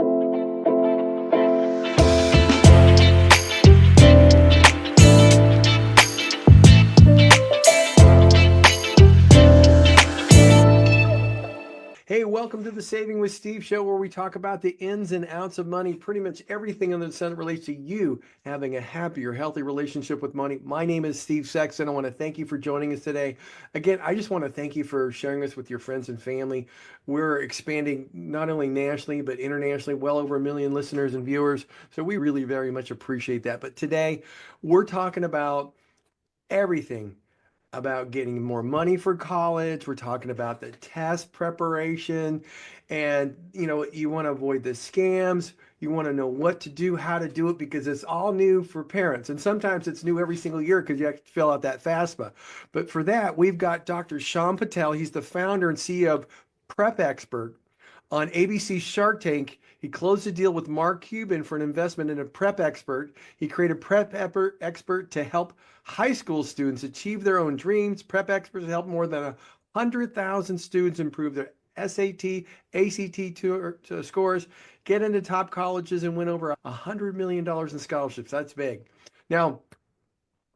Hey, welcome to the Saving with Steve show, where we talk about the ins and outs of money, pretty much everything under the sun that relates to you having a happier, healthy relationship with money. My name is Steve Sexton. I want to thank you for joining us today. Again, I just want to thank you for sharing us with your friends and family. We're expanding not only nationally, but internationally, well over 1 million listeners and viewers. So we really very much appreciate that. But today, we're talking about everything about getting more money for college. We're talking about the test preparation, and you want to avoid the scams. You want to know what to do, how to do it, because it's all new for parents. And sometimes it's new every single year because you have to fill out that FAFSA. But for that, we've got Dr. Shaan Patel. He's the founder and CEO of Prep Expert. On ABC Shark Tank, he closed a deal with Mark Cuban for an investment in a prep expert. He created Prep Expert to help high school students achieve their own dreams. Prep Experts help more than 100,000 students improve their SAT, ACT scores, get into top colleges, and win over $100 million in scholarships. That's big. Now,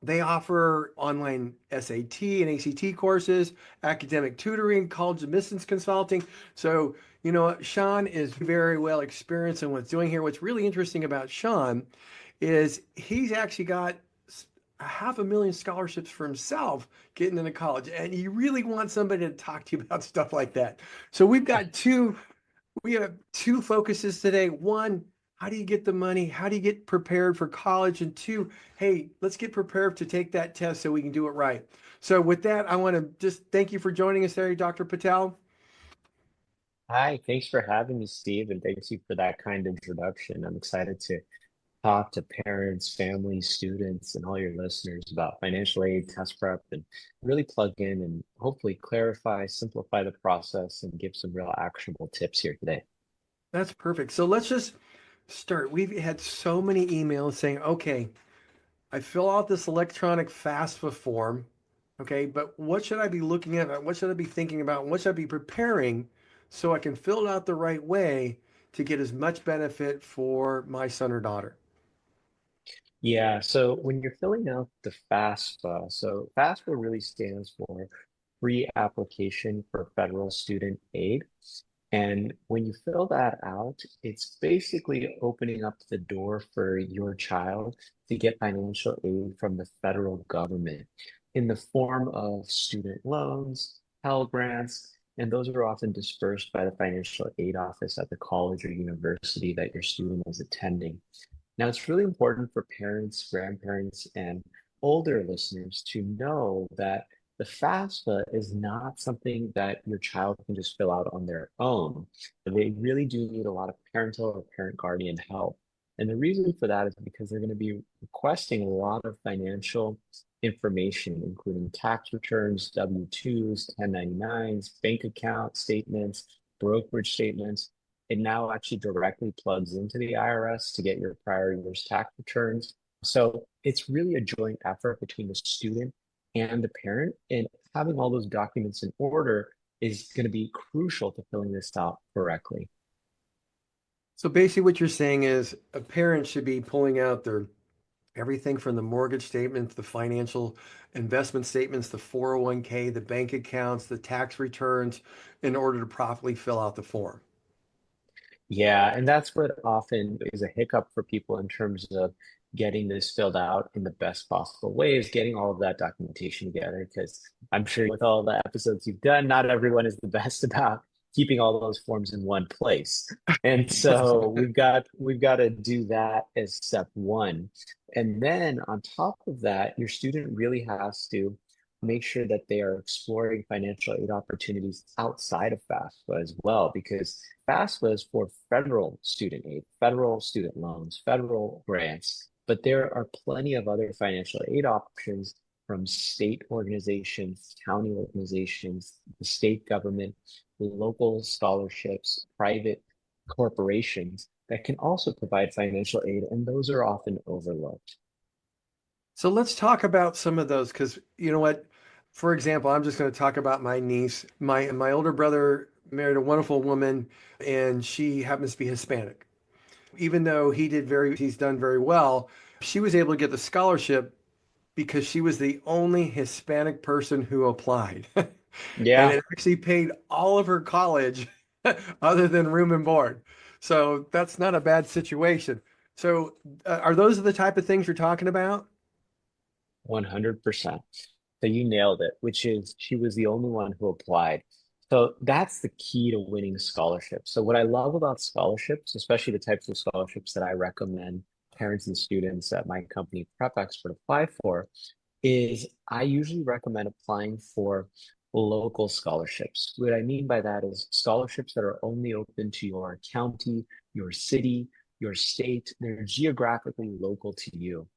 they offer online SAT and ACT courses, academic tutoring, college admissions consulting. So, Shaan is very well experienced in what's doing here. What's really interesting about Shaan is he's actually got 500,000 scholarships for himself getting into college. And you really want somebody to talk to you about stuff like that. So we have two focuses today. One, how do you get the money? How do you get prepared for college? And two, hey, let's get prepared to take that test so we can do it right. So with that, I want to just thank you for joining us today, Dr. Patel. Hi, thanks for having me, Steve, and thanks you for that kind introduction. I'm excited to talk to parents, families, students, and all your listeners about financial aid, test prep, and really plug in and hopefully clarify, simplify the process, and give some real actionable tips here today. That's perfect. So let's just start. We've had so many emails saying, okay, I fill out this electronic FAFSA form. Okay, but what should I be looking at? What should I be thinking about? What should I be preparing so I can fill it out the right way to get as much benefit for my son or daughter? Yeah, so when you're filling out the FAFSA, so FAFSA really stands for Free Application for Federal Student Aid. And when you fill that out, it's basically opening up the door for your child to get financial aid from the federal government in the form of student loans, Pell Grants, and those are often dispersed by the financial aid office at the college or university that your student is attending. Now, it's really important for parents, grandparents, and older listeners to know that the FAFSA is not something that your child can just fill out on their own. They really do need a lot of parental or parent guardian help. And the reason for that is because they're going to be requesting a lot of financial information, including tax returns, W-2s, 1099s, bank account statements, brokerage statements. It now actually directly plugs into the IRS to get your prior year's tax returns. So it's really a joint effort between the student and the parent, and having all those documents in order is going to be crucial to filling this out correctly. So basically, what you're saying is a parent should be pulling out their everything from the mortgage statements, the financial investment statements, the 401k, the bank accounts, the tax returns in order to properly fill out the form. Yeah, and that's what often is a hiccup for people in terms of getting this filled out in the best possible way is getting all of that documentation together. Because I'm sure with all the episodes you've done, not everyone is the best about keeping all those forms in one place. And so we've got to do that as step one. And then on top of that, your student really has to make sure that they are exploring financial aid opportunities outside of FAFSA as well, because FAFSA is for federal student aid, federal student loans, federal grants, but there are plenty of other financial aid options from state organizations, county organizations, the state government, local scholarships, private corporations that can also provide financial aid, and those are often overlooked. So let's talk about some of those because you know what? For example, I'm just going to talk about my niece. My older brother married a wonderful woman, and she happens to be Hispanic. Even though he's done very well, she was able to get the scholarship because she was the only Hispanic person who applied. And Yeah, it actually paid all of her college other than room and board. So that's not a bad situation. So are those the type of things you're talking about? 100%. So you nailed it, which is she was the only one who applied. So that's the key to winning scholarships. So what I love about scholarships, especially the types of scholarships that I recommend parents and students at my company Prep Expert apply for, is I usually recommend applying for local scholarships. What I mean by that is scholarships that are only open to your county, your city, your state. They're geographically local to you.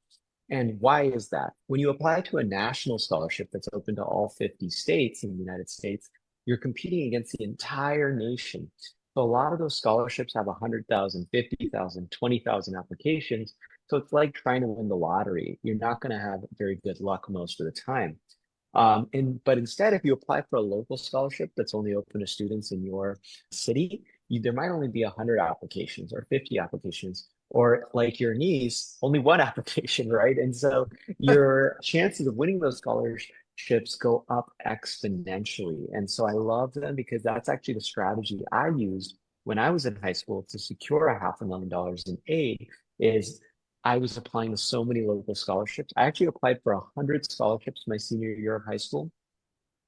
And why is that? When you apply to a national scholarship that's open to all 50 states in the United States, you're competing against the entire nation. So a lot of those scholarships have 100,000, 50,000, 20,000 applications. So it's like trying to win the lottery. You're not going to have very good luck most of the time. But instead, if you apply for a local scholarship that's only open to students in your city, there might only be 100 applications or 50 applications, or like your niece, only one application, right? And so your chances of winning those scholarships go up exponentially. And so I love them because that's actually the strategy I used when I was in high school to secure a $500,000 in aid is I was applying to so many local scholarships. I actually applied for 100 scholarships my senior year of high school,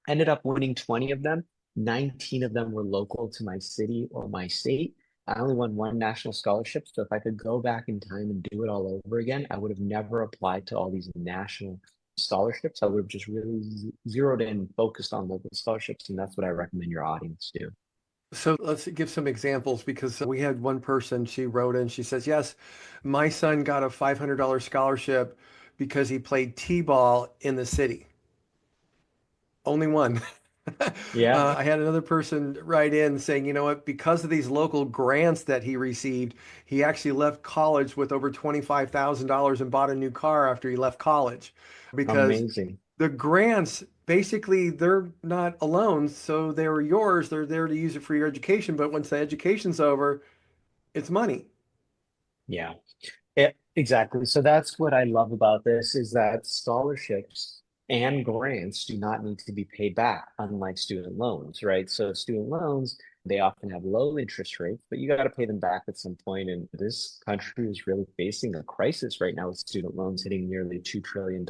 ended up winning 20 of them. 19 of them were local to my city or my state. I only won one national scholarship. So if I could go back in time and do it all over again, I would have never applied to all these national scholarships. I would have just really zeroed in and focused on local scholarships. And that's what I recommend your audience do. So let's give some examples because we had one person, she wrote in, she says, yes, my son got a $500 scholarship because he played t-ball in the city. Only one. Yeah, I had another person write in saying, you know what, because of these local grants that he received, he actually left college with over $25,000 and bought a new car after he left college because amazing. the grants basically they're not a loan, so they're yours. They're there to use it for your education. But once the education's over, it's money. Yeah. Yeah, exactly. So that's what I love about this is that scholarships and grants do not need to be paid back, unlike student loans, right? So student loans, they often have low interest rates, but you got to pay them back at some point. And this country is really facing a crisis right now with student loans hitting nearly $2 trillion.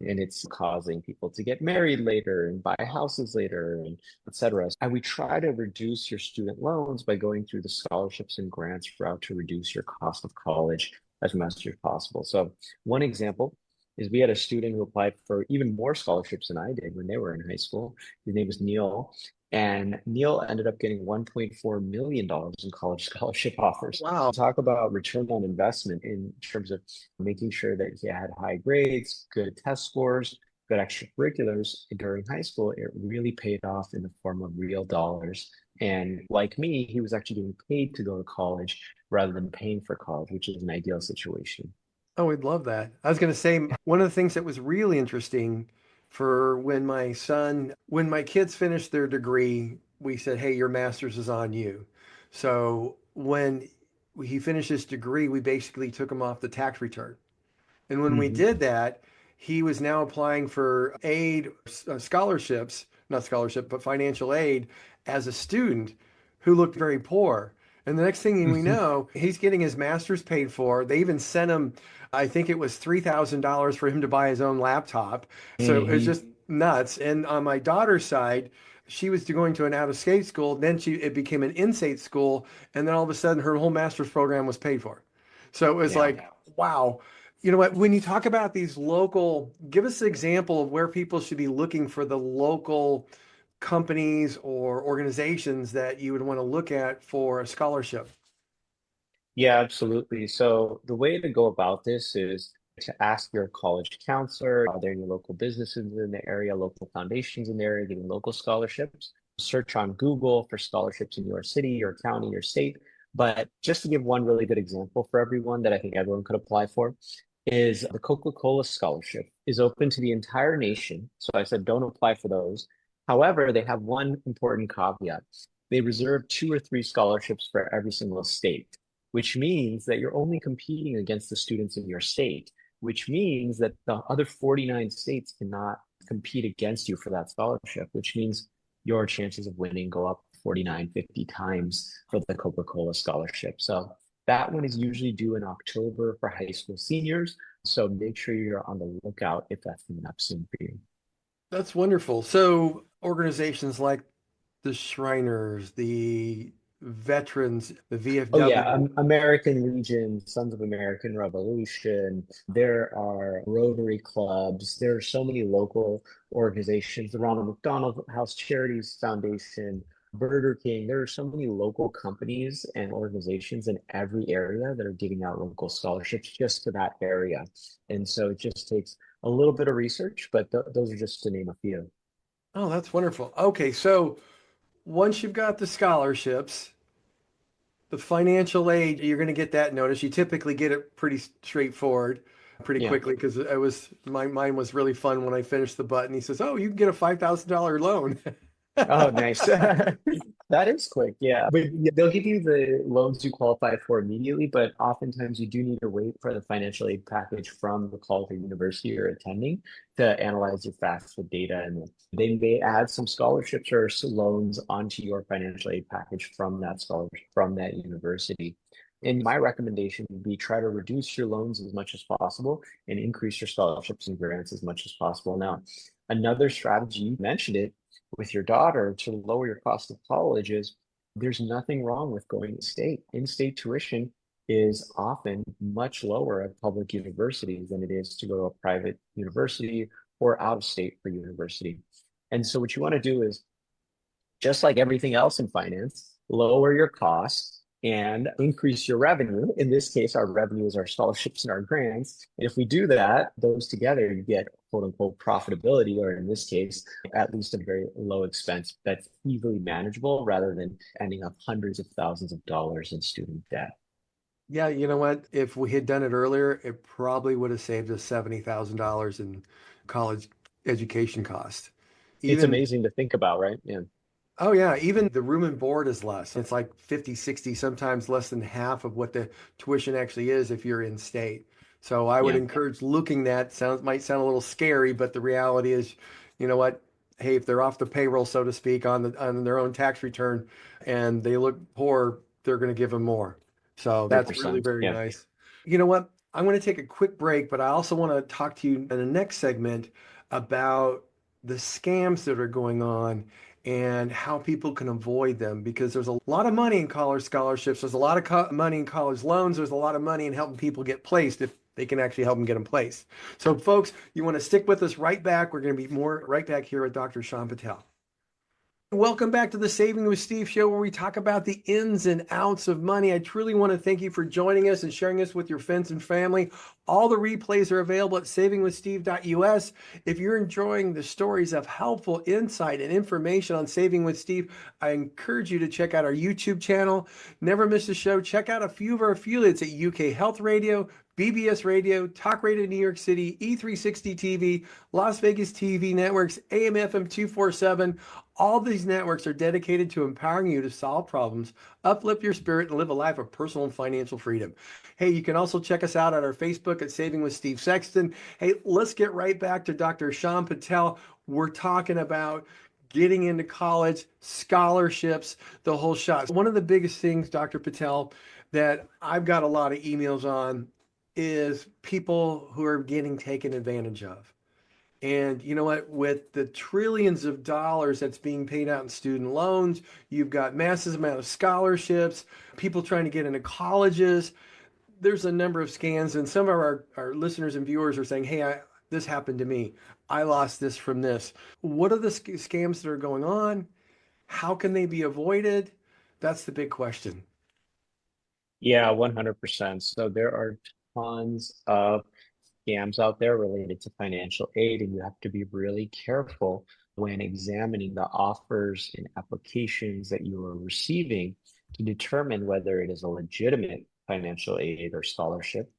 And it's causing people to get married later and buy houses later and et cetera. And we try to reduce your student loans by going through the scholarships and grants route to reduce your cost of college as much as possible. So one example is we had a student who applied for even more scholarships than I did when they were in high school. His name was Neil. And Neil ended up getting $1.4 million in college scholarship offers. Wow. Talk about return on investment in terms of making sure that he had high grades, good test scores, good extracurriculars during high school. It really paid off in the form of real dollars. And like me, he was actually getting paid to go to college rather than paying for college, which is an ideal situation. Oh, we'd love that. I was going to say one of the things that was really interesting for when my kids finished their degree, we said, hey, your master's is on you. So when he finished his degree, we basically took him off the tax return. And when we Mhm. did that, he was now applying for aid, scholarships, not scholarship, but financial aid as a student who looked very poor. And the next thing we know, he's getting his master's paid for. They even sent him, I think it was $3,000 for him to buy his own laptop. So it's Mhm. just nuts. And on my daughter's side, she was going to an out-of-state school. Then it became an in-state school, and then all of a sudden, her whole master's program was paid for. So it was Yeah. like, wow. You know what? When you talk about these local, give us an example of where people should be looking for the local companies or organizations that you would want to look at for a scholarship. Yeah, absolutely. So the way to go about this is to ask your college counselor, are there any local businesses in the area, local foundations in the area giving local scholarships? Search on Google for scholarships in your city, your county, your state. But just to give one really good example for everyone that I think everyone could apply for is the Coca-Cola scholarship is open to the entire nation. So I said, don't apply for those. However, they have one important caveat. They reserve two or three scholarships for every single state. which means that you're only competing against the students in your state, which means that the other 49 states cannot compete against you for that scholarship, which means your chances of winning go up 49, 50 times for the Coca-Cola scholarship. So that one is usually due in October for high school seniors. So make sure you're on the lookout if that's coming up soon for you. That's wonderful. So organizations like the Shriners, the veterans, the Oh yeah, VFW. American Legion, Sons of American Revolution. There are Rotary clubs. There are so many local organizations. The Ronald McDonald House Charities Foundation, Burger King. There are so many local companies and organizations in every area that are giving out local scholarships just to that area. And so it just takes a little bit of research, but those are just to name a few. Oh, that's wonderful. Okay, so once you've got the scholarships, the financial aid, you're going to get that notice. You typically get it pretty straightforward, pretty Yeah. quickly because I was mine was really fun when I finished the button. He says, "Oh, you can get a $5,000 loan." Oh, nice. That is quick. Yeah. But they'll give you the loans you qualify for immediately, but oftentimes you do need to wait for the financial aid package from the college or university you're attending to analyze your FAFSA data. And they may add some scholarships or loans onto your financial aid package from that scholarship, from that university. And my recommendation would be try to reduce your loans as much as possible and increase your scholarships and grants as much as possible. Now, another strategy, you mentioned it, with your daughter to lower your cost of college is there's nothing wrong with going to state. In-state tuition is often much lower at public universities than it is to go to a private university or out of state for university. And so what you want to do is just like everything else in finance, lower your costs and increase your revenue. In this case, our revenue is our scholarships and our grants. And if we do that, those together, you get quote unquote profitability, or in this case, at least a very low expense that's easily manageable rather than ending up hundreds of thousands of dollars in student debt. Yeah, you know what? If we had done it earlier, it probably would have saved us $70,000 in college education cost. It's Even amazing to think about, right? Yeah. Oh yeah, even the room and board is less. It's like 50, 60, sometimes less than half of what the tuition actually is if you're in state. So I would Yeah. encourage looking that. Sounds might sound a little scary, but the reality is, you know what? Hey, if they're off the payroll, so to speak, on their own tax return and they look poor, they're going to give them more. So that's really 100%. very Yeah. nice. You know what? I'm going to take a quick break, but I also want to talk to you in the next segment about the scams that are going on and how people can avoid them because there's a lot of money in college scholarships. There's a lot of money in college loans. There's a lot of money in helping people get placed if they can actually help them get them placed. So, folks, you want to stick with us right back. We're going to be more right back here with Dr. Shaan Patel. Welcome back to the Saving with Steve show where we talk about the ins and outs of money. I truly want to thank you for joining us and sharing us with your friends and family. All the replays are available at savingwithsteve.us. If you're enjoying the stories of helpful insight and information on Saving with Steve, I encourage you to check out our YouTube channel. Never miss a show. Check out a few of our affiliates at UK Health Radio, BBS Radio, Talk Radio New York City, E360 TV, Las Vegas TV networks, AM FM 247. All these networks are dedicated to empowering you to solve problems, uplift your spirit, and live a life of personal and financial freedom. Hey, you can also check us out on our Facebook at Saving with Steve Sexton. Hey, let's get right back to Dr. Shaan Patel. We're talking about getting into college, scholarships, the whole shot. One of the biggest things, Dr. Patel, that I've got a lot of emails on is people who are getting taken advantage of. And you know what? With the trillions of dollars that's being paid out in student loans, you've got massive amount of scholarships, people trying to get into colleges. There's a number of scams, and some of our listeners and viewers are saying, hey, this happened to me. I lost this from this. What are the scams that are going on? How can they be avoided? That's the big question. Yeah, 100%. So there are tons of scams out there related to financial aid, and you have to be really careful when examining the offers and applications that you are receiving to determine whether it is a legitimate financial aid or scholarship,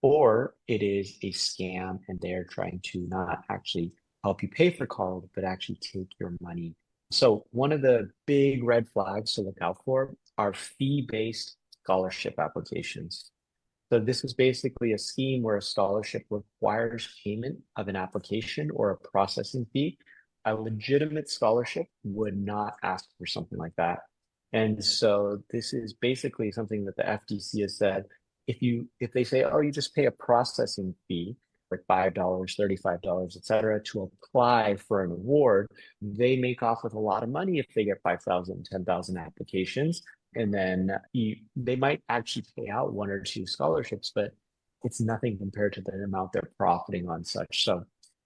or it is a scam and they're trying to not actually help you pay for college, but actually take your money. So one of the big red flags to look out for are fee-based scholarship applications. So this is basically a scheme where a scholarship requires payment of an application or a processing fee. A legitimate scholarship would not ask for something like that. And so this is basically something that the FTC has said, if they say, oh, you just pay a processing fee, like $5, $35, et cetera, to apply for an award, they make off with a lot of money if they get 5,000, 10,000 applications. And then they might actually pay out one or two scholarships, but it's nothing compared to the amount they're profiting on such. So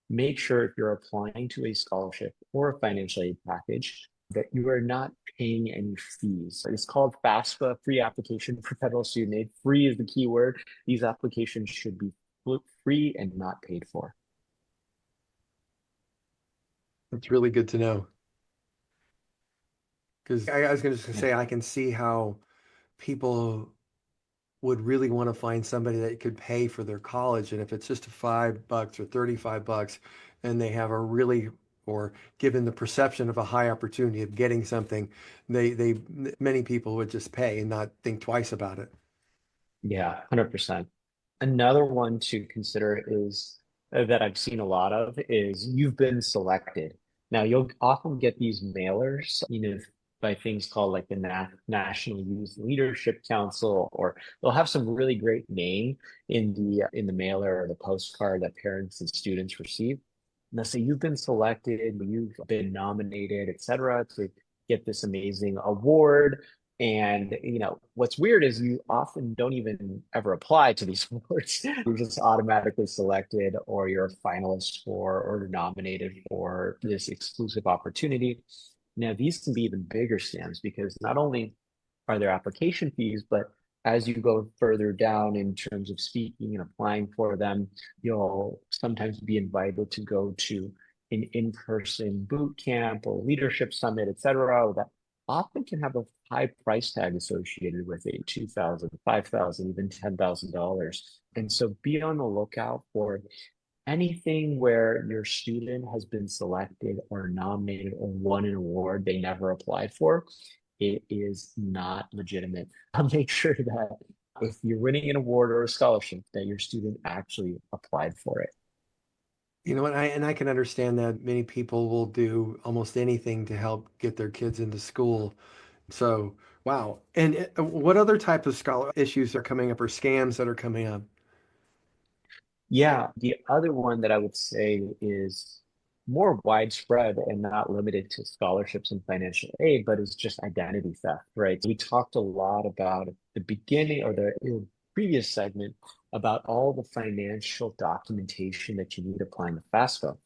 make sure if you're applying to a scholarship or a financial aid package that you are not paying any fees. It's called FAFSA, free application for federal student aid. Free is the key word. These applications should be free and not paid for. That's really good to know. Because I was going to Yeah. say, I can see how people would really want to find somebody that could pay for their college. And if it's just $5 or $35 and they have a really, or given the perception of a high opportunity of getting something, they many people would just pay and not think twice about it. Yeah, 100%. Another one to consider is that I've seen a lot of is you've been selected. Now, you'll often get these mailers, by things called like the National Youth Leadership Council, or they'll have some really great name in the mailer or the postcard that parents and students receive. And they'll say you've been selected, you've been nominated, et cetera, to get this amazing award. And what's weird is you often don't even ever apply to these awards. You're just automatically selected, or you're a finalist for, or nominated for this exclusive opportunity. Now, these can be even bigger scams because not only are there application fees, but as you go further down in terms of speaking and applying for them, you'll sometimes be invited to go to an in-person boot camp or leadership summit, et cetera, that often can have a high price tag associated with it, 2,000, 5,000, even $10,000. And so be on the lookout for anything where your student has been selected or nominated or won an award they never applied for. It is not legitimate. I'll make sure that if you're winning an award or a scholarship, that your student actually applied for it. You know what? I can understand that many people will do almost anything to help get their kids into school. So, wow. And what other type of scholar issues are coming up or scams that are coming up? Yeah, the other one that I would say is more widespread and not limited to scholarships and financial aid, but is just identity theft, right? We talked a lot about at the beginning or the previous segment about all the financial documentation that you need applying to FAFSA.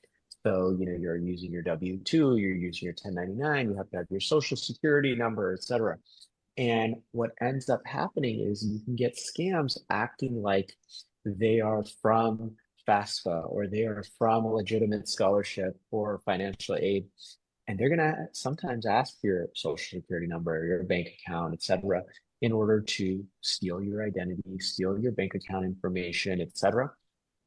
So, you're using your W-2, you're using your 1099, you have to have your social security number, et cetera. And what ends up happening is you can get scams acting like they are from FAFSA or they are from a legitimate scholarship or financial aid. And they're going to sometimes ask for your social security number, your bank account, et cetera, in order to steal your identity, steal your bank account information, et cetera.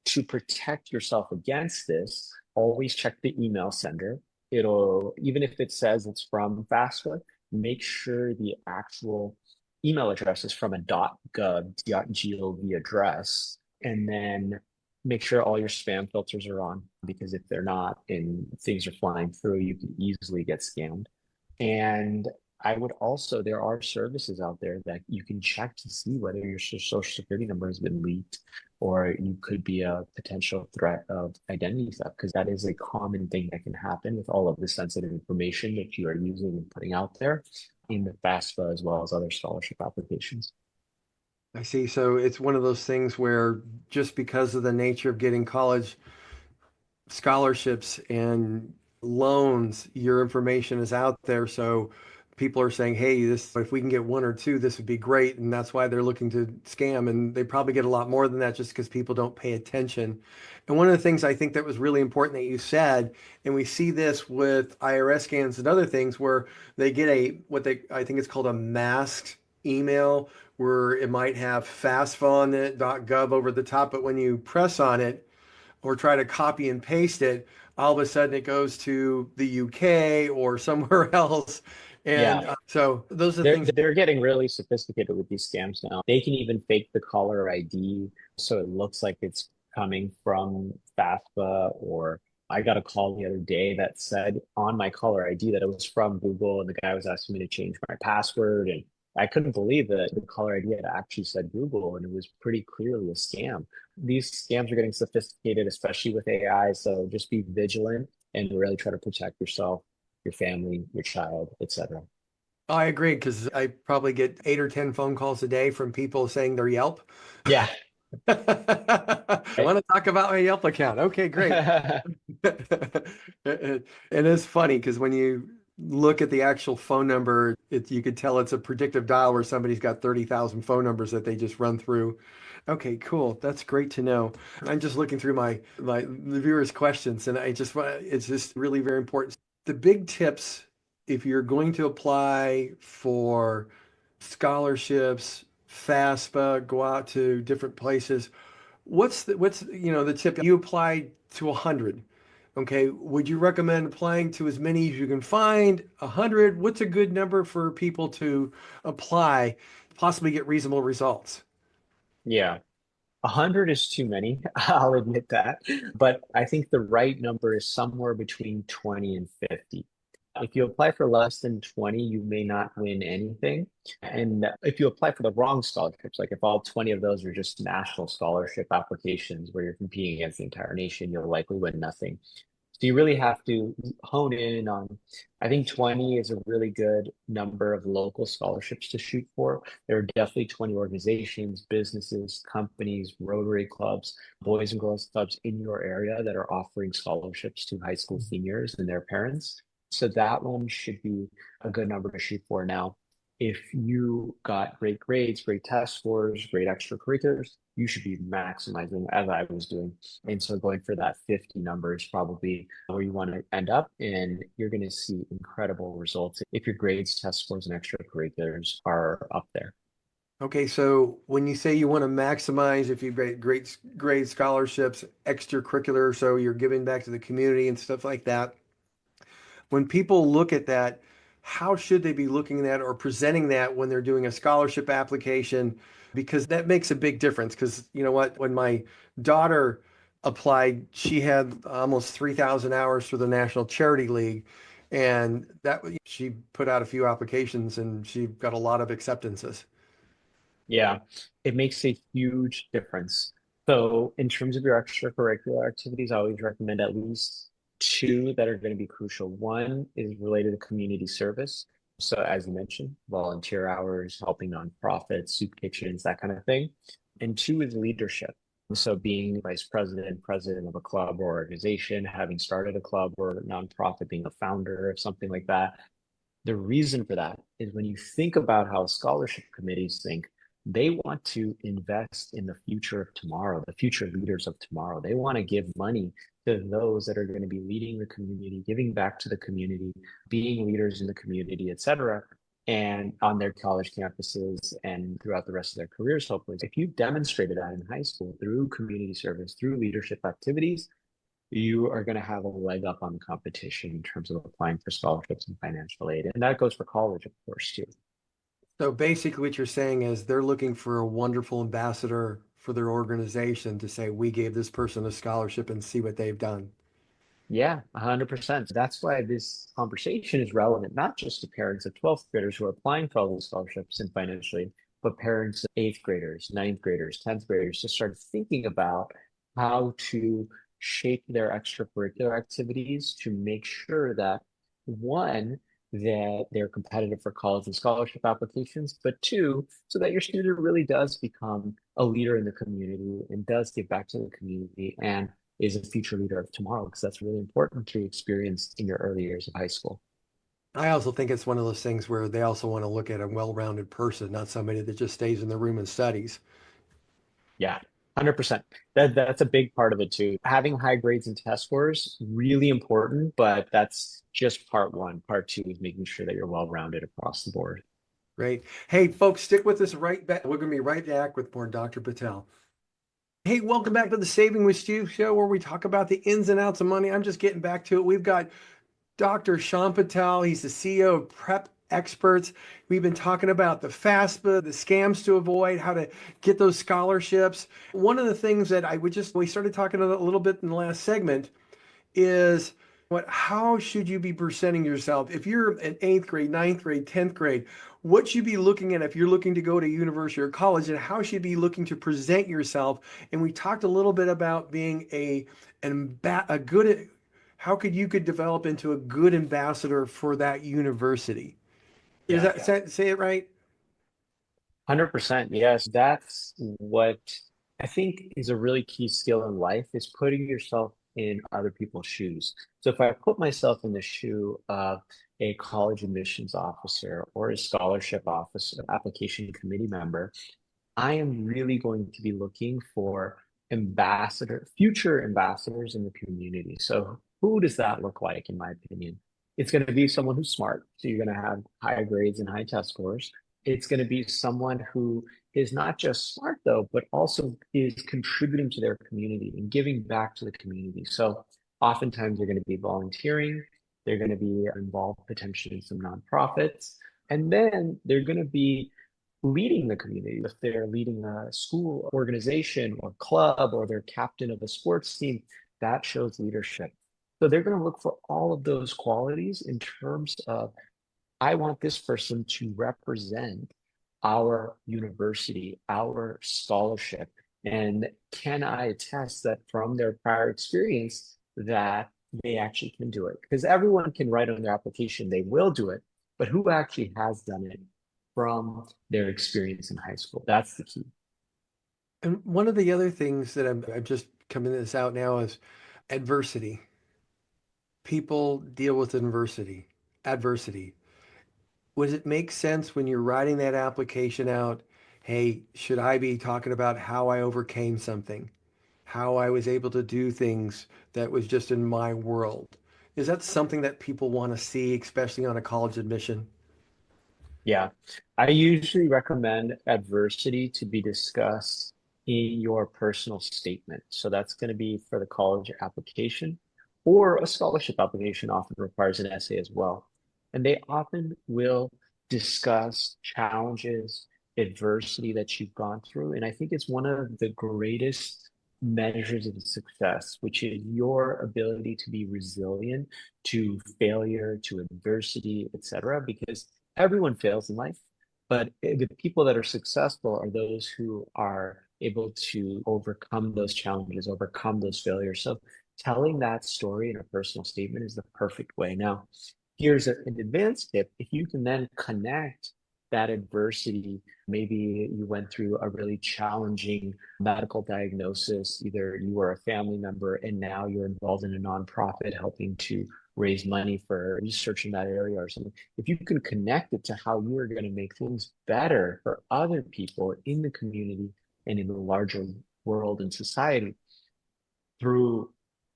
To protect yourself against this, always check the email sender. Even if it says it's from FAFSA, make sure the actual email address is from a .gov address, and then make sure all your spam filters are on, because if they're not and things are flying through, you can easily get scammed. And I would also, there are services out there that you can check to see whether your social security number has been leaked, or you could be a potential threat of identity theft, because that is a common thing that can happen with all of the sensitive information that you are using and putting out there in the FAFSA as well as other scholarship applications. I see. So it's one of those things where just because of the nature of getting college scholarships and loans, your information is out there. So people are saying, hey, this, if we can get one or two, this would be great. And that's why they're looking to scam. And they probably get a lot more than that just because people don't pay attention. And one of the things I think that was really important that you said, and we see this with IRS scams and other things where they get what I think it's called a masked email where it might have FAFSA on it, .gov over the top, but when you press on it, or try to copy and paste it, all of a sudden it goes to the UK or somewhere else. Yeah. And so those are the They're things. they're getting really sophisticated with these scams now. They can even fake the caller ID so it looks like it's coming from FAFSA. Or I got a call the other day that said on my caller ID that it was from Google, and the guy was asking me to change my password, and I couldn't believe that the caller ID had actually said Google, and it was pretty clearly a scam. These scams are getting sophisticated, especially with AI, so just be vigilant and really try to protect yourself, your family, your child, etc. I agree because I probably get 8 or 10 phone calls a day from people saying they're Yelp. Yeah. I want to talk about my Yelp account. Okay, great. And it's funny because when you look at the actual phone number, you could tell it's a predictive dial where somebody's got 30,000 phone numbers that they just run through. Okay, cool. That's great to know. I'm just looking through my the viewers' questions, and it's just really very important. The big tips if you're going to apply for scholarships, FAFSA, go out to different places. What's the tip? You applied to 100. Okay, would you recommend applying to as many as you can find? 100? What's a good number for people to apply, possibly get reasonable results? Yeah. 100 is too many. I'll admit that. But I think the right number is somewhere between 20 and 50. If you apply for less than 20, you may not win anything. And if you apply for the wrong scholarships, like if all 20 of those are just national scholarship applications where you're competing against the entire nation, you'll likely win nothing. So you really have to hone in on, I think 20 is a really good number of local scholarships to shoot for. There are definitely 20 organizations, businesses, companies, Rotary clubs, Boys and Girls Clubs in your area that are offering scholarships to high school seniors and their parents. So that one should be a good number to shoot for. Now, if you got great grades, great test scores, great extracurriculars, you should be maximizing as I was doing. And so going for that 50 number is probably where you want to end up. And you're going to see incredible results if your grades, test scores, and extracurriculars are up there. Okay, so when you say you want to maximize, if you get great grade scholarships, extracurricular, so you're giving back to the community and stuff like that, when people look at that, how should they be looking at that or presenting that when they're doing a scholarship application? Because that makes a big difference. Because you know what? When my daughter applied, she had almost 3,000 hours for the National Charity League. And that she put out a few applications and she got a lot of acceptances. Yeah, it makes a huge difference. So, in terms of your extracurricular activities, I always recommend at least two that are going to be crucial. One is related to community service. So, as you mentioned, volunteer hours, helping nonprofits, soup kitchens, that kind of thing. And two is leadership. So, being vice president, president of a club or organization, having started a club or nonprofit, being a founder of something like that. The reason for that is when you think about how scholarship committees think, they want to invest in the future of tomorrow, the future leaders of tomorrow. They want to give money to those that are going to be leading the community, giving back to the community, being leaders in the community, et cetera, and on their college campuses and throughout the rest of their careers, hopefully. If you've demonstrated that in high school through community service, through leadership activities, you are going to have a leg up on the competition in terms of applying for scholarships and financial aid. And that goes for college, of course, too. So basically, what you're saying is they're looking for a wonderful ambassador for their organization to say, we gave this person a scholarship and see what they've done. Yeah, 100%. That's why this conversation is relevant, not just to parents of 12th graders who are applying for all these scholarships and financial aid, but parents of 8th graders, ninth graders, 10th graders to start thinking about how to shape their extracurricular activities to make sure that one, that they're competitive for college and scholarship applications, but two, so that your student really does become a leader in the community and does give back to the community and is a future leader of tomorrow, because that's really important to experience in your early years of high school. I also think it's one of those things where they also want to look at a well-rounded person, not somebody that just stays in the room and studies. Yeah, 100%. That's a big part of it too. Having high grades and test scores, really important, but that's just part one. Part two is making sure that you're well-rounded across the board. Great. Hey, folks, stick with us right back. We're going to be right back with more Dr. Patel. Hey, welcome back to the Saving with Steve show where we talk about the ins and outs of money. I'm just getting back to it. We've got Dr. Shaan Patel. He's the CEO of Prep experts. We've been talking about the FAFSA, the scams to avoid, how to get those scholarships. One of the things that we started talking a little bit in the last segment is how should you be presenting yourself? If you're in eighth grade, ninth grade, 10th grade, what should you be looking at if you're looking to go to university or college, and how should you be looking to present yourself? And we talked a little bit about being a good, how could develop into a good ambassador for that university? Is Yeah. that say it right? 100%. Yes, that's what I think is a really key skill in life is putting yourself in other people's shoes. So if I put myself in the shoe of a college admissions officer or a scholarship officer, application committee member, I am really going to be looking for future ambassadors in the community. So who does that look like, in my opinion? It's going to be someone who's smart. So you're going to have higher grades and high test scores. It's going to be someone who is not just smart, though, but also is contributing to their community and giving back to the community. So oftentimes they're going to be volunteering. They're going to be involved potentially in some nonprofits. And then they're going to be leading the community. If they're leading a school organization or club or they're captain of a sports team, that shows leadership. So they're going to look for all of those qualities in terms of, I want this person to represent our university, our scholarship. And can I attest that from their prior experience that they actually can do it? Because everyone can write on their application, they will do it, but who actually has done it from their experience in high school? That's the key. And one of the other things that I'm just coming this out now is adversity. People deal with adversity. Would it make sense when you're writing that application out? Hey, should I be talking about how I overcame something, how I was able to do things that was just in my world? Is that something that people want to see, especially on a college admission? Yeah. I usually recommend adversity to be discussed in your personal statement. So that's going to be for the college application or a scholarship application often requires an essay as well. And they often will discuss challenges, adversity that you've gone through. And I think it's one of the greatest measures of success, which is your ability to be resilient to failure, to adversity, etc. Because everyone fails in life, but the people that are successful are those who are able to overcome those challenges, overcome those failures. So telling that story in a personal statement is the perfect way. Now, here's an advanced tip. If you can then connect that adversity, maybe you went through a really challenging medical diagnosis, either you were a family member and now you're involved in a nonprofit helping to raise money for research in that area or something. If you can connect it to how you are going to make things better for other people in the community and in the larger world and society through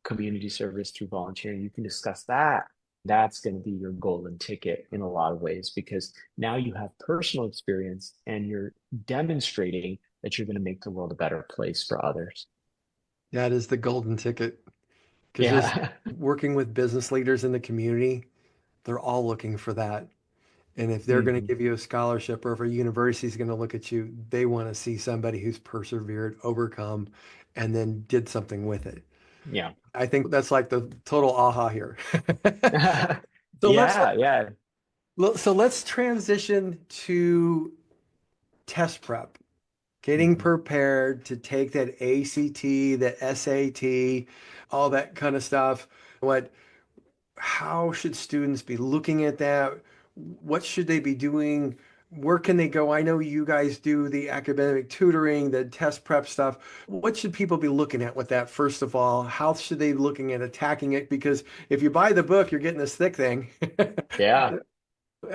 community service, through volunteering, you can discuss that. That's going to be your golden ticket in a lot of ways because now you have personal experience and you're demonstrating that you're going to make the world a better place for others. That is the golden ticket. Because just Yeah. working with business leaders in the community, they're all looking for that. And if they're going to Mhm. give you a scholarship or if a university is going to look at you, they want to see somebody who's persevered, overcome, and then did something with it. Yeah. I think that's like the total aha here. So let's Yeah. Yeah. let's transition to test prep, getting Mhm. prepared to take that ACT, the SAT, all that kind of stuff. What how should students be looking at that? What should they be doing? Where can they go? I know you guys do the academic tutoring, the test prep stuff. What should people be looking at with that, first of all? How should they be looking at attacking it? Because if you buy the book, you're getting this thick thing. Yeah.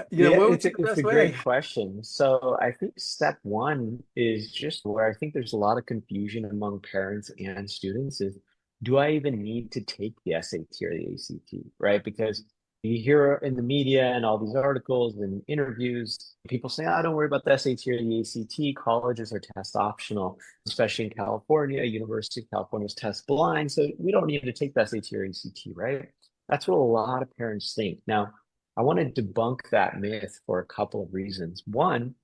Yeah, What would it's be a, the it's a best way? great question. So I think step one is just where I think there's a lot of confusion among parents and students is, do I even need to take the SAT or the ACT, right? Because you hear in the media and all these articles and interviews, people say, oh, don't worry about the SAT or the ACT. Colleges are test optional, especially in California. University of California is test blind, so we don't need to take the SAT or ACT, right? That's what a lot of parents think. Now, I want to debunk that myth for a couple of reasons. One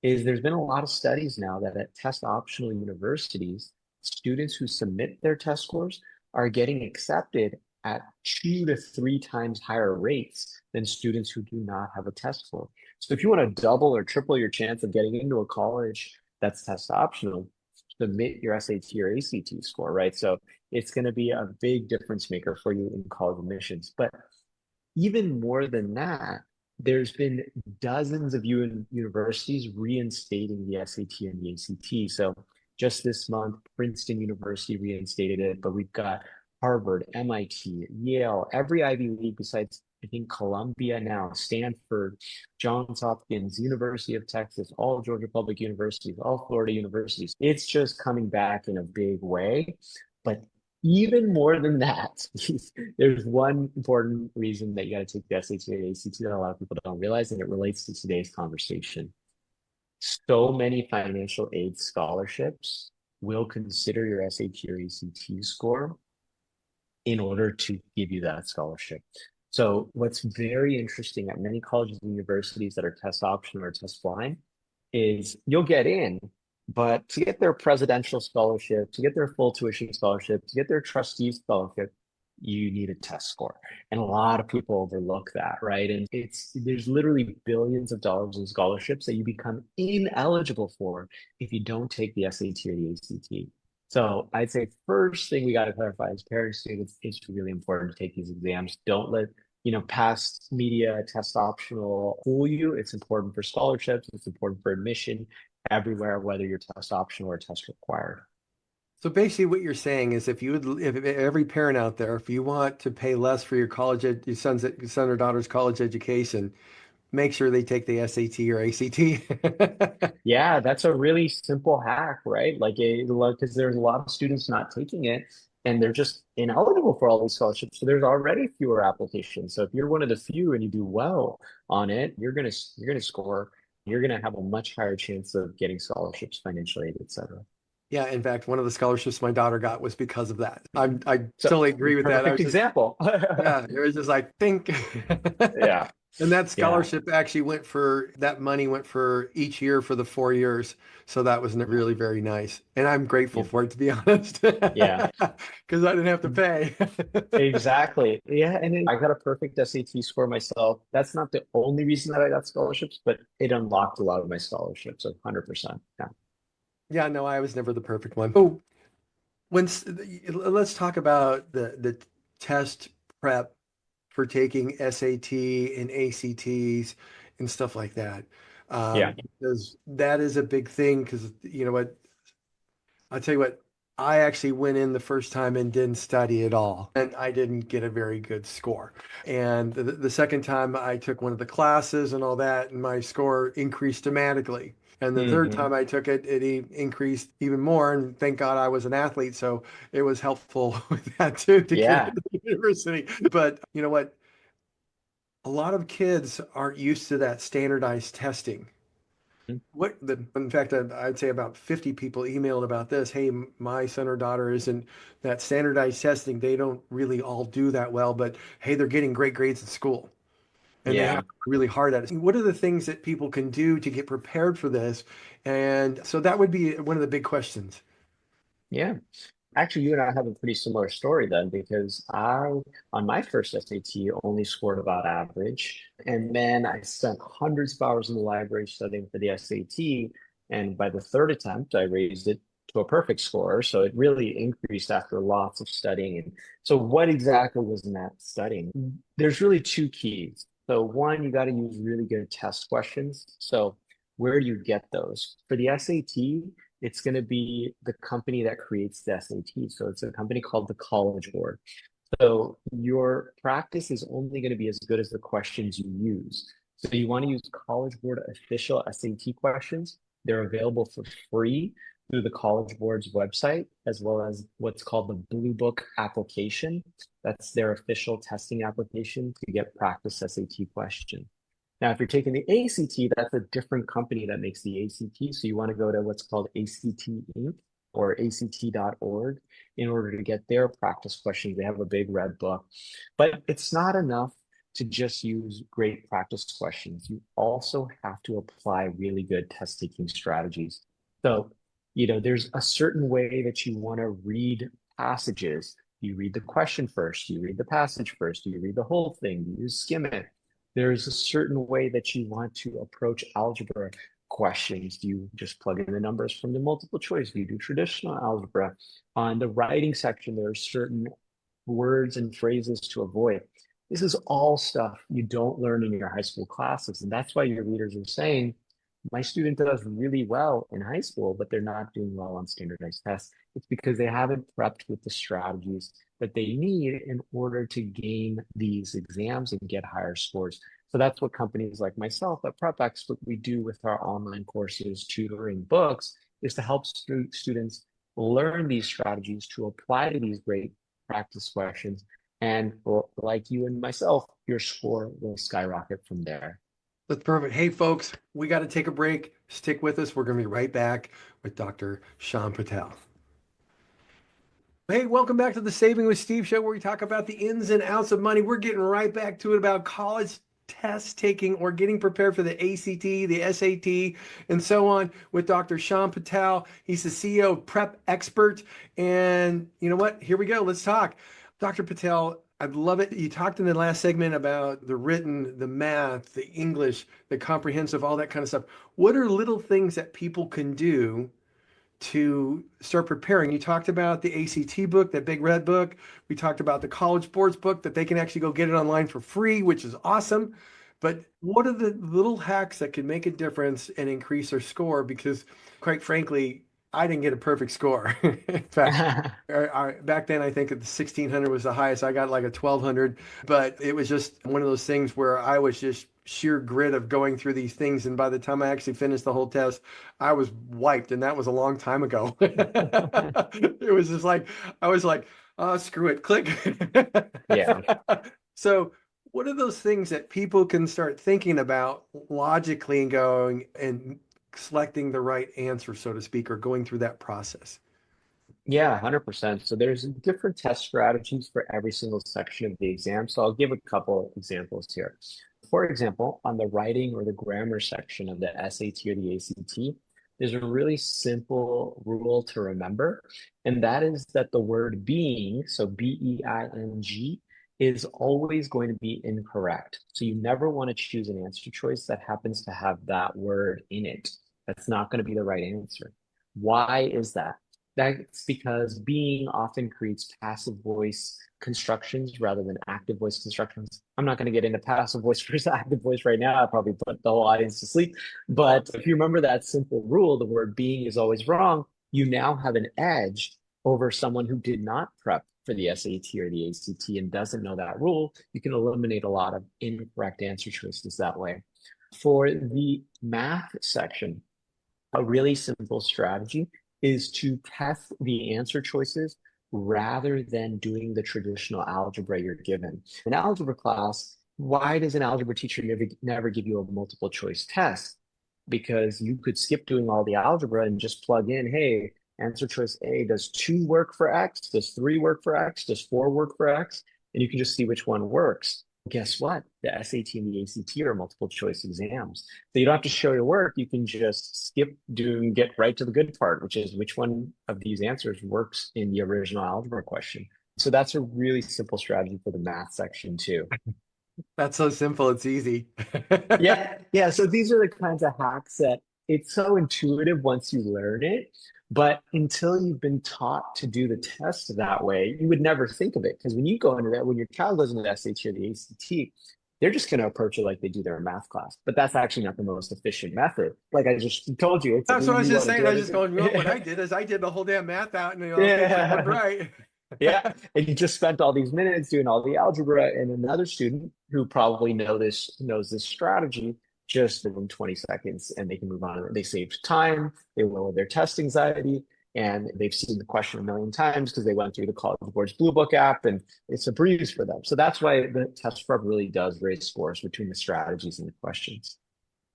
is there's been a lot of studies now that at test optional universities, students who submit their test scores are getting accepted at 2 to 3 times higher rates than students who do not have a test score. So if you want to double or triple your chance of getting into a college that's test optional, submit your SAT or ACT score, right? So it's going to be a big difference maker for you in college admissions. But even more than that, there's been dozens of universities reinstating the SAT and the ACT. So just this month, Princeton University reinstated it, but we've got Harvard, MIT, Yale, every Ivy League besides, I think, Columbia now, Stanford, Johns Hopkins, University of Texas, all Georgia public universities, all Florida universities. It's just coming back in a big way. But even more than that, there's one important reason that you got to take the SAT and ACT that a lot of people don't realize, and it relates to today's conversation. So many financial aid scholarships will consider your SAT or ACT score in order to give you that scholarship. So what's very interesting at many colleges and universities that are test optional or test blind is you'll get in, but to get their presidential scholarship, to get their full tuition scholarship, to get their trustee scholarship, you need a test score. And a lot of people overlook that, right? And there's literally billions of dollars in scholarships that you become ineligible for if you don't take the SAT or the ACT. So I'd say first thing we got to clarify is parents, students, it's really important to take these exams. Don't let past media test optional fool you. It's important for scholarships. It's important for admission everywhere, whether you're test optional or test required. So basically what you're saying is if every parent out there, if you want to pay less for your your son or daughter's college education, make sure they take the SAT or ACT. Yeah, that's a really simple hack, right? Because there's a lot of students not taking it and they're just ineligible for all these scholarships. So there's already fewer applications. So if you're one of the few and you do well on it, you're gonna score. You're gonna have a much higher chance of getting scholarships, financial aid, etc. Yeah, in fact, one of the scholarships my daughter got was because of that. I So totally agree with that. I perfect was just example. Yeah, it was just like think. Yeah, And that yeah, scholarship actually that money went for each year for the 4 years. So that was really very nice. And I'm grateful yeah, for it, to be honest, yeah. because I didn't have to pay. Exactly. Yeah, and I got a perfect SAT score myself. That's not the only reason that I got scholarships, but it unlocked a lot of my scholarships, 100%. Yeah. Yeah, no, I was never the perfect one. Oh, let's talk about the test prep for taking SAT and ACTs and stuff like that. Yeah. Because that is a big thing. Because you know what, I'll tell you what, I actually went in the first time and didn't study at all, and I didn't get a very good score. And the second time I took one of the classes and all that, and my score increased dramatically. And the third Hmm. time I took it, increased even more. And thank God I was an athlete, so it was helpful with that too to get Yeah. into the university. But you know what? A lot of kids aren't used to that standardized testing. In fact, I'd say about 50 people emailed about this. Hey, my son or daughter isn't that standardized testing. They don't really all do that well, but hey, they're getting great grades in school and they have Yeah. really hard at it. What are the things that people can do to get prepared for this? And so that would be one of the big questions. Yeah. Actually, you and I have a pretty similar story then, because on my first SAT, only scored about average. And then I spent hundreds of hours in the library studying for the SAT. And by the third attempt, I raised it to a perfect score. So it really increased after lots of studying. And so, what exactly was in that studying? There's really two keys. So, one, you got to use really good test questions. So, where do you get those? For the SAT, it's going to be the company that creates the SAT. So it's a company called the College Board. So your practice is only going to be as good as the questions you use. So you want to use College Board official SAT questions. They're available for free through the College Board's website, as well as what's called the Blue Book application. That's their official testing application to get practice SAT questions. Now, if you're taking the ACT, that's a different company that makes the ACT. So you want to go to what's called ACT Inc. or ACT.org in order to get their practice questions. They have a big red book, but it's not enough to just use great practice questions. You also have to apply really good test taking strategies. So, there's a certain way that you want to read passages. You read the question first, you read the passage first, you read the whole thing, you skim it. There's a certain way that you want to approach algebra questions. Do you just plug in the numbers from the multiple choice? Do you do traditional algebra? On the writing section, there are certain words and phrases to avoid. This is all stuff you don't learn in your high school classes. And that's why your readers are saying, my student does really well in high school, but they're not doing well on standardized tests. It's because they haven't prepped with the strategies that they need in order to gain these exams and get higher scores. So that's what companies like myself at PrepX, what we do with our online courses, tutoring, books, is to help students learn these strategies to apply to these great practice questions. And like you and myself, your score will skyrocket from there. That's perfect. Hey, folks, we got to take a break. Stick with us. We're going to be right back with Dr. Shaan Patel. Hey, welcome back to the Saving with Steve show, where we talk about the ins and outs of money. We're getting right back to it about college test taking or getting prepared for the ACT, the SAT, and so on with Dr. Shaan Patel. He's the CEO of Prep Expert. And you know what? Here we go. Let's talk. Dr. Patel, I love it. You talked in the last segment about the written, the math, the English, the comprehensive, all that kind of stuff. What are little things that people can do to start preparing? You talked about the ACT book, that big red book. We talked about the college sports book that they can actually go get it online for free, which is awesome. But what are the little hacks that can make a difference and increase their score? Because quite frankly, I didn't get a perfect score. In fact, back then, I think the 1600 was the highest. I got like a 1200, but it was just one of those things where I was just sheer grit of going through these things. And by the time I actually finished the whole test, I was wiped. And that was a long time ago. It was just like, I was like, oh, screw it, click. Yeah. So, what are those things that people can start thinking about logically and going and selecting the right answer, so to speak, or going through that process? Yeah, 100%. So there's different test strategies for every single section of the exam. So I'll give a couple examples here. For example, on the writing or the grammar section of the SAT or the ACT, there's a really simple rule to remember, and that is that the word being, so BEING, is always going to be incorrect. So you never want to choose an answer choice that happens to have that word in it. That's not going to be the right answer. Why is that? That's because being often creates passive voice constructions rather than active voice constructions. I'm not going to get into passive voice versus active voice right now. I'll probably put the whole audience to sleep. But if you remember that simple rule, the word being is always wrong, you now have an edge over someone who did not prep for the SAT or the ACT and doesn't know that rule. You can eliminate a lot of incorrect answer choices that way. For the math section, a really simple strategy is to test the answer choices rather than doing the traditional algebra you're given. In algebra class, why does an algebra teacher never give you a multiple choice test? Because you could skip doing all the algebra and just plug in, hey, answer choice A, does 2 work for X? Does 3 work for X? Does 4 work for X? And you can just see which one works. Guess what? The SAT and the ACT are multiple choice exams. So you don't have to show your work. You can just skip and get right to the good part, which is which one of these answers works in the original algebra question. So that's a really simple strategy for the math section too. That's so simple, it's easy. Yeah, yeah. So these are the kinds of hacks that it's so intuitive once you learn it, but until you've been taught to do the test that way, you would never think of it. Because when you go into that, when your child goes into the SAT or the ACT, they're just going to approach it like they do their math class. But that's actually not the most efficient method. Like I just told you, it's That's what I was just saying. I was just going, well, what I yeah. did is I did the whole damn math out and, okay, which one, Yeah. right? Yeah. And you just spent all these minutes doing all the algebra, and another student who probably knows this strategy just in 20 seconds and they can move on. They saved time, they lowered their test anxiety, and they've seen the question a million times because they went through the College Board's Blue Book app and it's a breeze for them. So that's why the test prep really does raise scores between the strategies and the questions.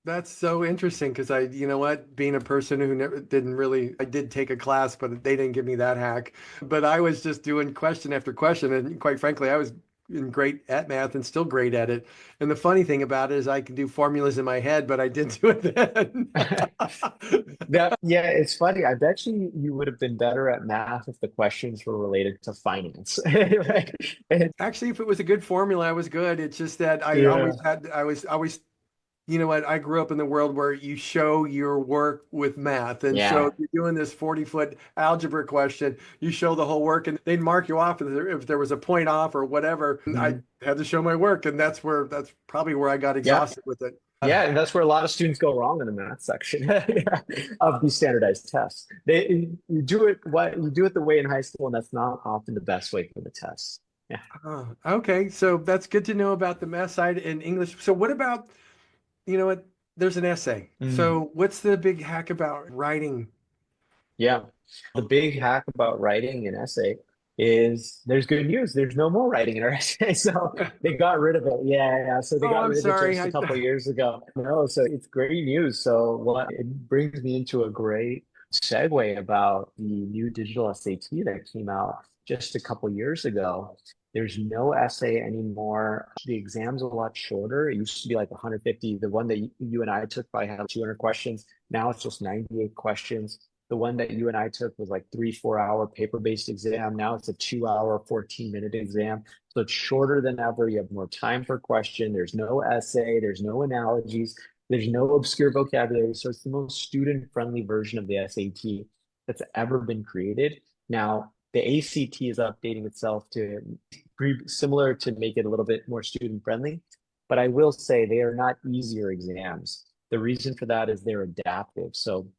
That's so interesting because you know what, being a person who never didn't really, I did take a class, but they didn't give me that hack. But I was just doing question after question. And quite frankly, I was and great at math and still great at it. And the funny thing about it is I can do formulas in my head, but I didn't do it then. Yeah, it's funny. I bet you would have been better at math if the questions were related to finance. Like, Actually, if it was a good formula, I was good. It's just that yeah, I was always, you know what, I grew up in the world where you show your work with math. And so yeah, if you're doing this 40-foot algebra question, you show the whole work and they'd mark you off if there was a point off or whatever. I mhm. had to show my work. And that's probably where I got Yeah, exhausted with it. yeah, and that's where a lot of students go wrong in the math section yeah, of these standardized tests. You do it you do it the way in high school, and that's not often the best way for the tests. Yeah. Oh, okay. So that's good to know about the math side in English. So what about, you know what, there's an essay. Mm. So what's the big hack about writing? Yeah. The big hack about writing an essay is there's good news. There's no more writing in our essay. So they got rid of it. Yeah, yeah. So they Oh, got I'm rid of it sorry. just a couple of years ago. No, so it's great news. So what it brings me into a great segue about the new digital SAT that came out just a couple of years ago. There's no essay anymore. The exam's a lot shorter. It used to be like 150. The one that you and I took probably had 200 questions. Now it's just 98 questions. The one that you and I took was like 3, 4 hour paper-based exam. Now it's a 2 hour, 14-minute exam. So it's shorter than ever. You have more time per question. There's no essay. There's no analogies. There's no obscure vocabulary. So it's the most student-friendly version of the SAT that's ever been created. Now, the ACT is updating itself to be similar to make it a little bit more student-friendly. But I will say they are not easier exams. The reason for that is they're adaptive. So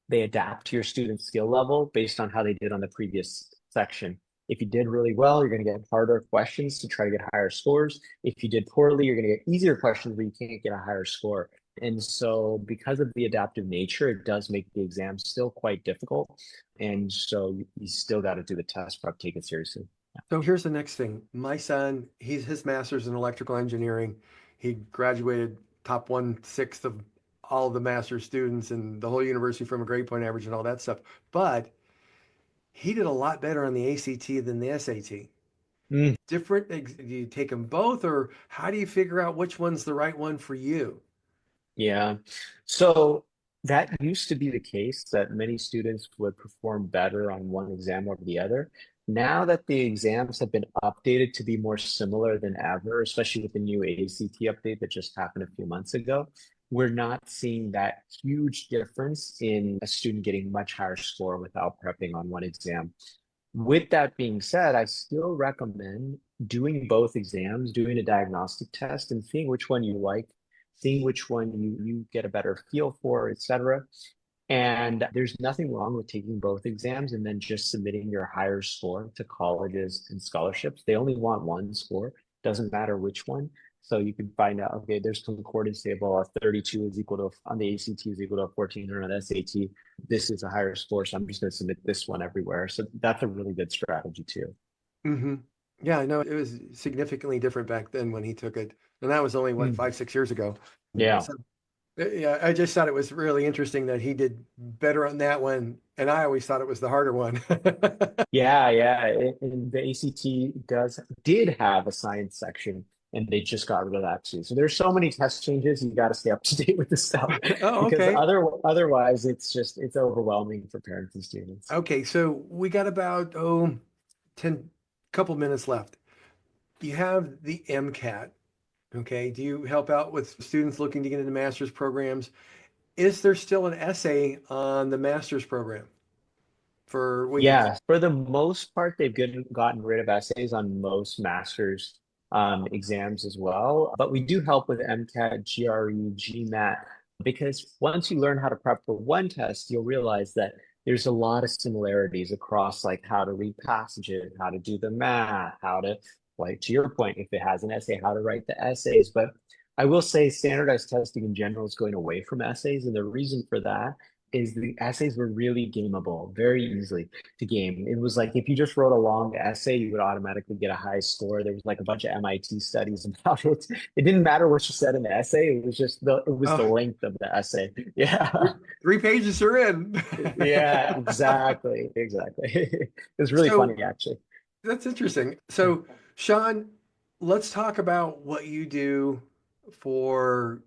they adapt to your student skill level based on how they did on the previous section. If you did really well, you're going to get harder questions to try to get higher scores. If you did poorly, you're going to get easier questions where you can't get a higher score. And so, because of the adaptive nature, it does make the exam still quite difficult. And so, you still got to do the test prep, take it seriously. So here's the next thing. My son, he's his master's in electrical engineering. He graduated top 1/6 of all of the master's students and the whole university from a grade point average and all that stuff. But he did a lot better on the ACT than the SAT. Mm. Different, do you take them both, or how do you figure out which one's the right one for you? Yeah. So that used to be the case that many students would perform better on one exam over the other. Now that the exams have been updated to be more similar than ever, especially with the new ACT update that just happened a few months ago, we're not seeing that huge difference in a student getting much higher score without prepping on one exam. With that being said, I still recommend doing both exams, doing a diagnostic test and seeing which one you like, seeing which one you get a better feel for, etc. And there's nothing wrong with taking both exams and then just submitting your higher score to colleges and scholarships. They only want one score, doesn't matter which one. So you can find out, okay, there's concordance table, a 32 is equal to, on the ACT is equal to a 1400 on the SAT. This is a higher score, so I'm just going to submit this one everywhere. So that's a really good strategy too. Hmm. Yeah, I know it was significantly different back then when he took it. And that was only, what, Mm. 5, 6 years ago. Yeah. So, yeah, I just thought it was really interesting that he did better on that one. And I always thought it was the harder one. Yeah, yeah. And the ACT did have a science section, and they just got rid of that too. So there's so many test changes. You got to stay up to date with this stuff Oh, because okay. otherwise it's overwhelming for parents and students. Okay, so we got about 10 couple minutes left. You have the MCAT. Okay. Do you help out with students looking to get into master's programs? Is there still an essay on the master's program for when you, Yeah, for the most part, gotten rid of essays on most master's exams as well. But we do help with MCAT, GRE, GMAT, because once you learn how to prep for one test, you'll realize that there's a lot of similarities across like how to read passages, how to do the math, how to, like to your point, if it has an essay, how to write the essays. But I will say standardized testing in general is going away from essays. And the reason for that is the essays were really gameable, very easily to game. It was like if you just wrote a long essay, you would automatically get a high score. There was like a bunch of MIT studies about it. It didn't matter what you said in the essay. It was just the oh, length of the essay. Yeah. 3 pages are in? Yeah, exactly. It was really So funny actually. that's interesting. So, Sean, let's talk about what you do for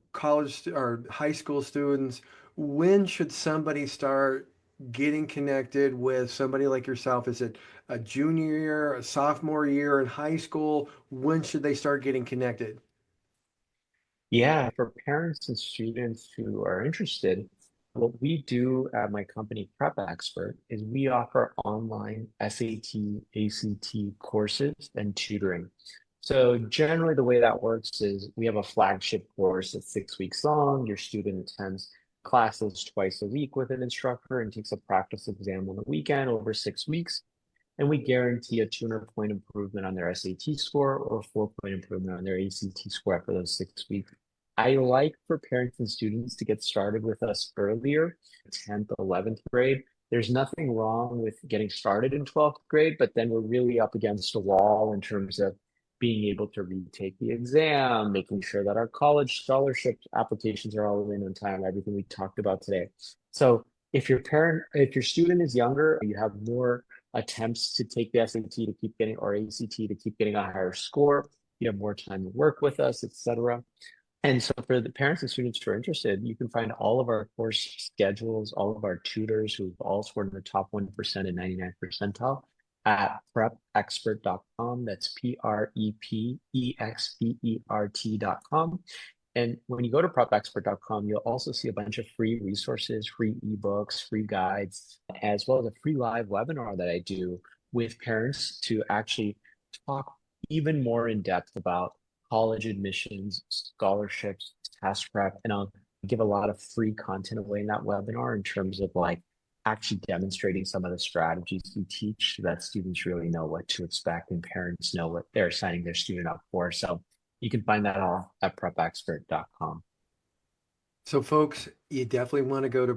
or high school students. When should somebody start getting connected with somebody like yourself? Is it a junior year, a sophomore year in high school? When should they start getting connected? Yeah, for parents and students who are interested, what we do at my company, Prep Expert, is we offer online SAT, ACT courses and tutoring. So generally the way that works is we have a flagship course that's 6 weeks long. Your student attends classes twice a week with an instructor and takes a practice exam on the weekend over 6 weeks. And we guarantee a 200-point improvement on their SAT score or a 4-point improvement on their ACT score after those 6 weeks. I like for parents and students to get started with us earlier, 10th, 11th grade. There's nothing wrong with getting started in 12th grade, but then we're really up against a wall in terms of being able to retake the exam, making sure that our college scholarship applications are all in on time, everything we talked about today. So if your student is younger, you have more attempts to take the SAT to keep getting or ACT to keep getting a higher score. You have more time to work with us, etc. And so for the parents and students who are interested, you can find all of our course schedules, all of our tutors who've all scored in the top 1% and 99th percentile at prepexpert.com. That's prepexpert.com. And when you go to prepexpert.com, you'll also see a bunch of free resources, free ebooks, free guides, as well as a free live webinar that I do with parents to actually talk even more in depth about college admissions, scholarships, test prep, and I'll give a lot of free content away in that webinar in terms of like actually demonstrating some of the strategies we teach so that students really know what to expect and parents know what they're signing their student up for. So you can find that all at prepexpert.com. So, folks, you definitely want to go to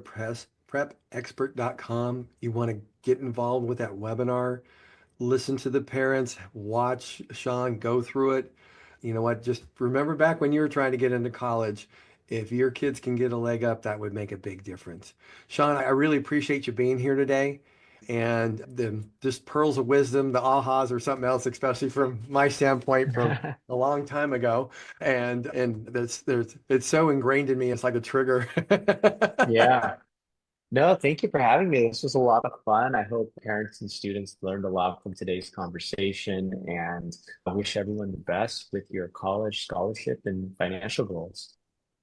prepexpert.com. You want to get involved with that webinar, listen to the parents, watch Shaan go through it. You know what? Just remember back when you were trying to get into college, if your kids can get a leg up, that would make a big difference. Shaan, I really appreciate you being here today. And the just pearls of wisdom, the ahas or something else, especially from my standpoint from a long time ago. And there's it's so ingrained in me, it's like a trigger. Yeah. No, thank you for having me. This was a lot of fun. I hope parents and students learned a lot from today's conversation, and I wish everyone the best with your college scholarship and financial goals.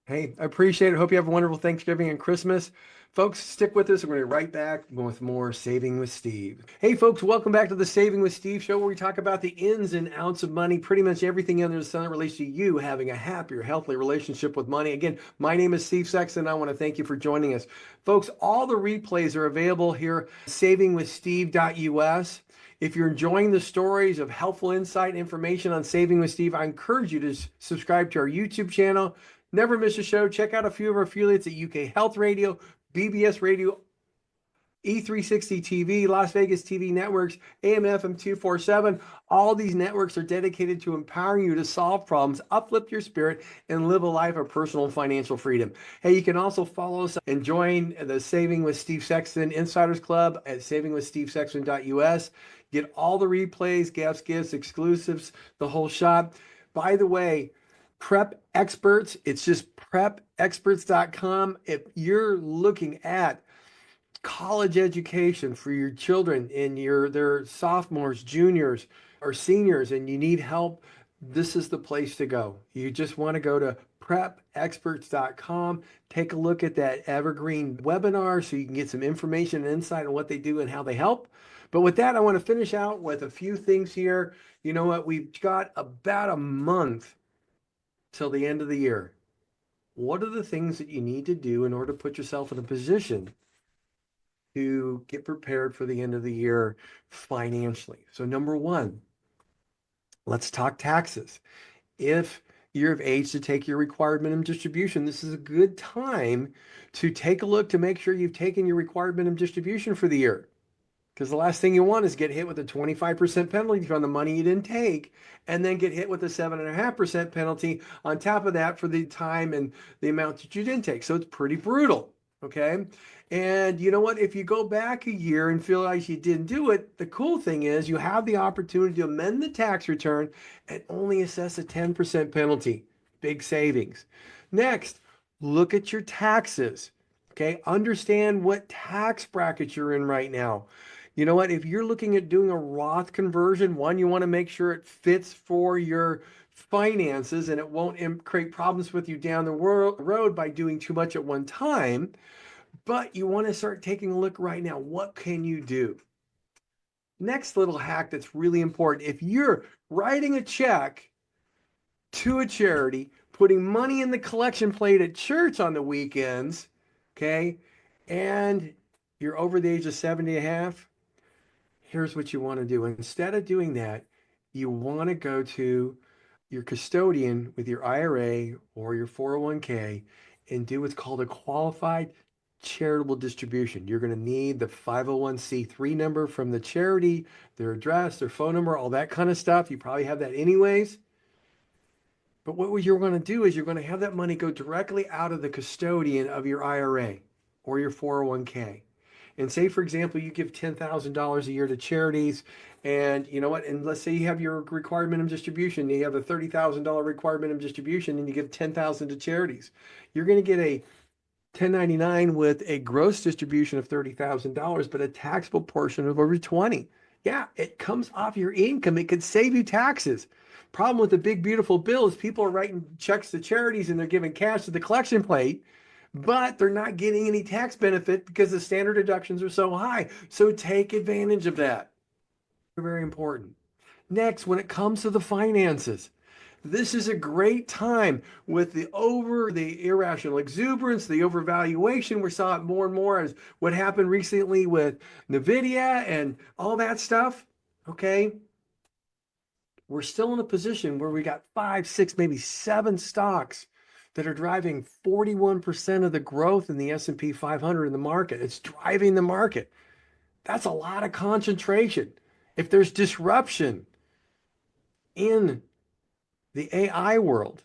Hey, I appreciate it. Hope you have a wonderful Thanksgiving and Christmas. Folks, stick with us. We're going to be right back with more Saving with Steve. Hey, folks, welcome back to the Saving with Steve show where we talk about the ins and outs of money, pretty much everything under the sun that relates to you having a happier, healthy relationship with money. Again, my name is Steve Sexton. I want to thank you for joining us. Folks, all the replays are available here, savingwithsteve.us. If you're enjoying the stories of helpful insight and information on Saving with Steve, I encourage you to subscribe to our YouTube channel. Never miss a show. Check out a few of our affiliates at UK Health Radio, BBS Radio, E360 TV, Las Vegas TV networks, AM FM 247. All these networks are dedicated to empowering you to solve problems, uplift your spirit, and live a life of personal and financial freedom. Hey, you can also follow us and join the Saving with Steve Sexton Insiders Club at savingwithstevesexton.us. Get all the replays, gaps, gifts, exclusives, the whole shop. By the way, Prep Experts, it's just prepexperts.com. If you're looking at college education for your children and they're sophomores, juniors, or seniors and you need help, this is the place to go. You just want to go to prepexperts.com, take a look at that evergreen webinar so you can get some information and insight on what they do and how they help. But with that, I want to finish out with a few things here. You know what? We've got about a month till the end of the year. What are the things that you need to do in order to put yourself in a position to get prepared for the end of the year financially? So, number one, let's talk taxes. If you're of age to take your required minimum distribution, this is a good time to take a look to make sure you've taken your required minimum distribution for the year. Because the last thing you want is get hit with a 25% penalty on the money you didn't take, and then get hit with a 7.5% penalty on top of that for the time and the amount that you didn't take. So it's pretty brutal. Okay. And you know what? If you go back a year and feel like you didn't do it, the cool thing is you have the opportunity to amend the tax return and only assess a 10% penalty. Big savings. Next, look at your taxes. Okay. Understand what tax bracket you're in right now. You know what? If you're looking at doing a Roth conversion, one, you want to make sure it fits for your finances and it won't create problems with you down the road by doing too much at one time. But you want to start taking a look right now. What can you do? Next little hack that's really important. If you're writing a check to a charity, putting money in the collection plate at church on the weekends, okay, and you're over the age of 70 and a half, here's what you want to do. Instead of doing that, you want to go to your custodian with your IRA or your 401k and do what's called a qualified charitable distribution. You're going to need the 501c3 number from the charity, their address, their phone number, all that kind of stuff. You probably have that anyways. But what you're going to do is you're going to have that money go directly out of the custodian of your IRA or your 401k. And say, for example, you give $10,000 a year to charities, and you know what? And let's say you have your required minimum distribution, you have a $30,000 required minimum distribution, and you give 10,000 to charities. You're going to get a 1099 with a gross distribution of $30,000, but a taxable portion of over 20. Yeah, it comes off your income. It could save you taxes. Problem with the big beautiful bill is people are writing checks to charities and they're giving cash to the collection plate, but they're not getting any tax benefit because the standard deductions are so high. So take advantage of that. Very important. Next, when it comes to the finances, this is a great time with the irrational exuberance, the overvaluation. We saw it more and more as what happened recently with Nvidia and all that stuff. Okay. We're still in a position where we got 5, 6, maybe 7 stocks that are driving 41% of the growth in the S&P 500 in the market. It's driving the market. That's a lot of concentration. If there's disruption in the AI world,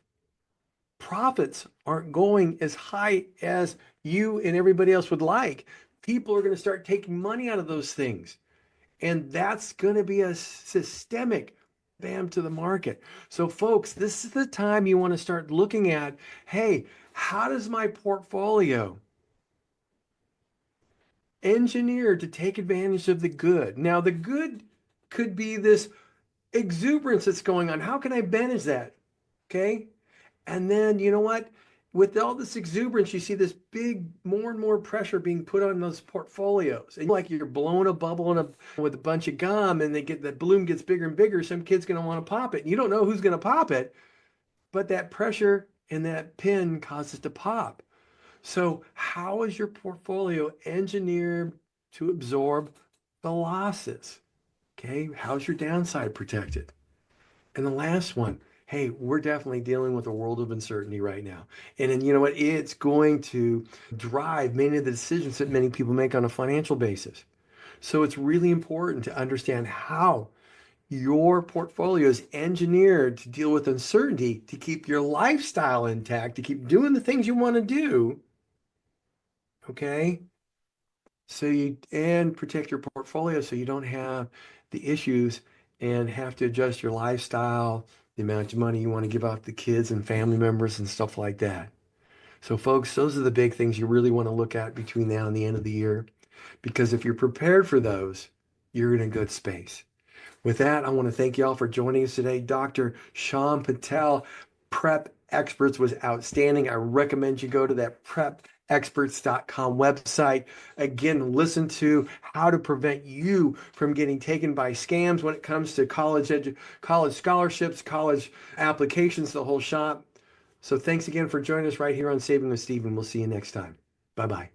profits aren't going as high as you and everybody else would like. People are going to start taking money out of those things. And that's going to be a systemic bam to the market. So, folks, this is the time you want to start looking at, hey, how does my portfolio engineer to take advantage of the good? Now, the good could be this exuberance that's going on. How can I manage that? Okay. And then, you know what? With all this exuberance, you see this big, more and more pressure being put on those portfolios. And like you're blowing a bubble with a bunch of gum and the balloon gets bigger and bigger. Some kid's going to want to pop it. And you don't know who's going to pop it, but that pressure and that pin causes it to pop. So how is your portfolio engineered to absorb the losses? Okay. How's your downside protected? And the last one, hey, we're definitely dealing with a world of uncertainty right now. And then you know what? It's going to drive many of the decisions that many people make on a financial basis. So it's really important to understand how your portfolio is engineered to deal with uncertainty, to keep your lifestyle intact, to keep doing the things you want to do. Okay. So you and protect your portfolio so you don't have the issues and have to adjust your lifestyle, the amount of money you want to give out to kids and family members and stuff like that. So folks, those are the big things you really want to look at between now and the end of the year, because if you're prepared for those, you're in a good space. With that, I want to thank you all for joining us today. Dr. Shaan Patel, Prep Experts, was outstanding. I recommend you go to that prepexperts.com website. Again, listen to how to prevent you from getting taken by scams when it comes to college scholarships, college applications, the whole shop. So thanks again for joining us right here on Saving with Steve, and we'll see you next time. Bye-bye.